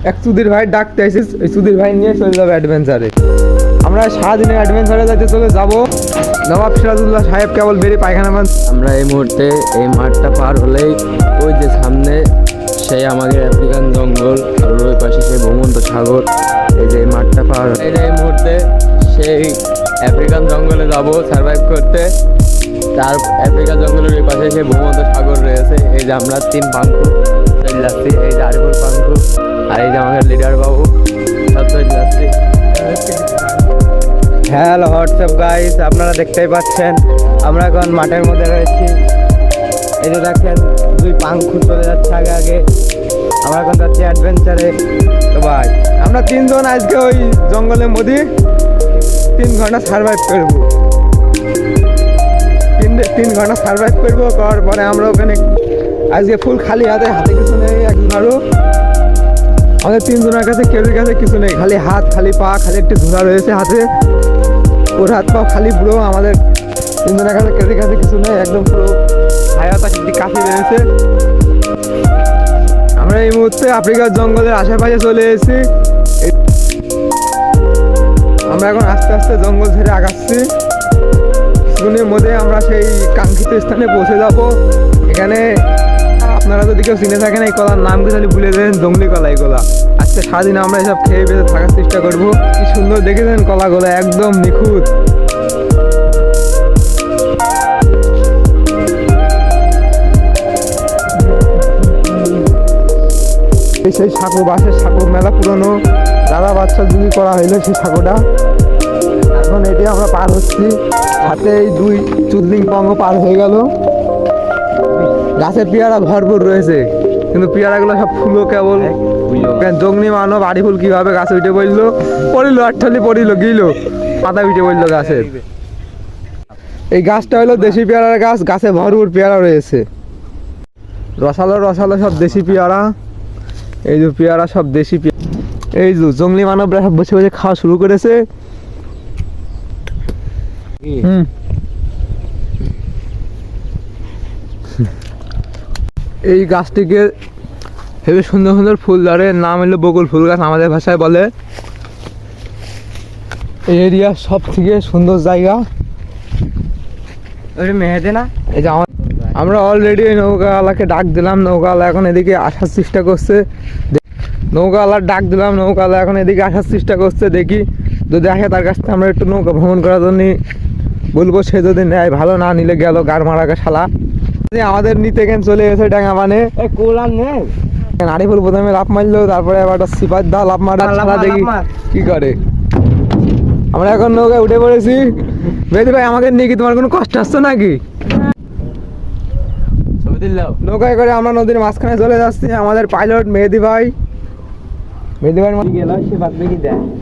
এক সুধীর ভাই ডাকতে আসিস, ওই সুধীর ভাই নিয়ে চলে যাবে অ্যাডভেঞ্চারে। আমরা সারাদিনে অ্যাডভেঞ্চারে যাবো। নবাব সিরাজউদ্দৌলা সাহেব কেবল বেরিয়ে পায়খানা মান। আমরা এই মুহূর্তে এই মাঠটা পার হলেই ওই যে সামনে সেই আমাদের আফ্রিকান জঙ্গল, আর ওই পাশে সেই ভূমন্ত সাগর। এই যে মাঠটা পার এই মুহূর্তে সেই আফ্রিকান জঙ্গলে যাব সার্ভাইভ করতে। তার আফ্রিকা জঙ্গলের ওই পাশে সেই ভূমন্ত সাগর রয়েছে। এই যে আমরা 3 পাঙ্কু চলে যাচ্ছি, এই যে আরিফুল পাঙ্কু আর এই যে আমাদের লিডার বাবু সব চলে যাচ্ছি। হ্যালো হোয়াটসঅ্যাপ গাইস, আপনারা দেখতেই পাচ্ছেন আমরা এখন মাঠের মধ্যে রয়েছি। এই যে দেখেন 2 পাঙ্কু চলে যাচ্ছে আগে আগে। আমরা এখন যাচ্ছি অ্যাডভেঞ্চারে। তো ভাই আমরা 3 জন আজকে ওই জঙ্গলের মধ্যে 3 ঘন্টা সার্ভাইভ করবো। 3 ঘন্টা সার্ভাইভ করবো, করার পরে আমরা ওখানে আজকে ফুল খালি হাতে কিছু নেই। একজনেরও আমাদের 3 জনের কাছে কেউর কাছে কিছু নেই, খালি হাত, খালি পা, খালি একটি ঝোলা রয়েছে হাতে। ওর হাত পা খালি পুরো। আমাদের 3 জনের কাছে কেউর কাছে কিছু নেই, একদম পুরো হায়াত একটি কাছে রয়েছে। আমরা এই মুহূর্তে আফ্রিকার জঙ্গলের আশেপাশে চলে এসেছি। আমরা এখন আস্তে আস্তে জঙ্গল ছেড়ে আগাচ্ছি। কিছুদিনের মধ্যে আমরা সেই কাঙ্ক্ষিত স্থানে পৌঁছে যাব। এখানে আপনারা যদি কেউ চিনে থাকেন এই কলার নাম কি তাহলে ভুলে দেন, জঙ্গলি কলা। এই কলা আজকে সারাদিন আমরা এসব খেয়ে বেঁচে থাকার চেষ্টা করবো। কি সুন্দর দেখেছেন কলাগুলো, একদম নিখুঁত। সেই সাঁকো, বাঁশের সাঁকো, মেলা পুরনো, দাদা বাচ্চা যদি করা হইলো সেই সাঁকোটা। এখন এটি আমরা পার হচ্ছি, হাতে এই 2 চুদলিং পঙ্গ পার হয়ে গেল। গাছের পেয়ারা ভরপুর রয়েছে, কিন্তু পেয়ারাগুলো সব ফুলো কেবল। জঙ্গলি মানব আরিফুল কিভাবে গাছে উঠে পড়িল, আটঠালি পড়িল, গিল পাতা উঠে পড়িল গাছের। এই গাছটা হলো দেশি পেয়ারার গাছ, গাছে ভরপুর পেয়ারা রয়েছে। রসালো রসালো সব দেশি পেয়ারা। এই যে পেয়ারা সব দেশি পেয়ারা। এই যে জঙ্গলি মানবরা সব বসে বসে খাওয়া শুরু করেছে। এই গাছটিকে হেবি সুন্দর সুন্দর ফুল ধরে, নাম হলো বকুল ফুল গাছ আমাদের ভাষায় বলে। এই এরিয়া সব থেকে সুন্দর জায়গা। মেহেদে না, এই যে আমরা অলরেডি নৌকাওয়ালাকে ডাক দিলাম। নৌকাওয়ালা এখন এদিকে আসার চেষ্টা করছে। নৌকাওয়ালার ডাক দিলাম, নৌকাওয়ালা এখন এদিকে আসার চেষ্টা করছে। দেখি যদি আসে তার কাছ থেকে আমরা একটু নৌকা ভ্রমণ করার জন্য বলবো। সে যদি নেয় ভালো, না নিলে গেল গাড় মারাকে শালা। আমাদের নিতে কেন চলে গেছে ডাঙ্গা মানে আরিফুল প্রথমে লাফ মারলো, তারপরে আবার সিপাত দা লাফ মারা। দেখি কি করে। আমরা এখন নৌকায় উঠে পড়েছি। বেদি ভাই আমাকে নিয়ে কি তোমার কোনো কষ্ট আসছে নাকি? নৌকায় করে আমরা নদীর মাঝখানে চলে যাচ্ছি। আমাদের পাইলট মেহেদি ভাই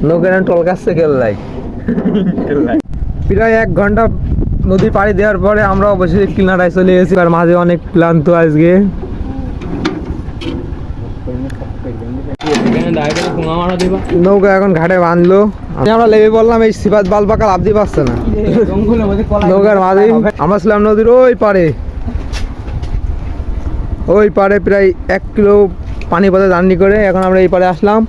নৌকায় টলকাচ্ছে কেল্লাই। প্রায় 1 ঘন্টা নদী পাড়ি দেওয়ার পরে আমরা অবশ্যই কিনারায় চলে এসেছি। আর মাঝে অনেক ক্লান্ত আজকে। নৌকা এখন ঘাটে বাঁধলো, আমরা লেগে বললাম। এই সিপাত বাল পাকা লাভদি পাচ্ছে না নৌকার মাঝে। আমরা ছিলাম নদীর ওই পারে প্রায় 1 কিলো পানি পথে জার্নি করে এখন আমরা এই পারে আসলাম।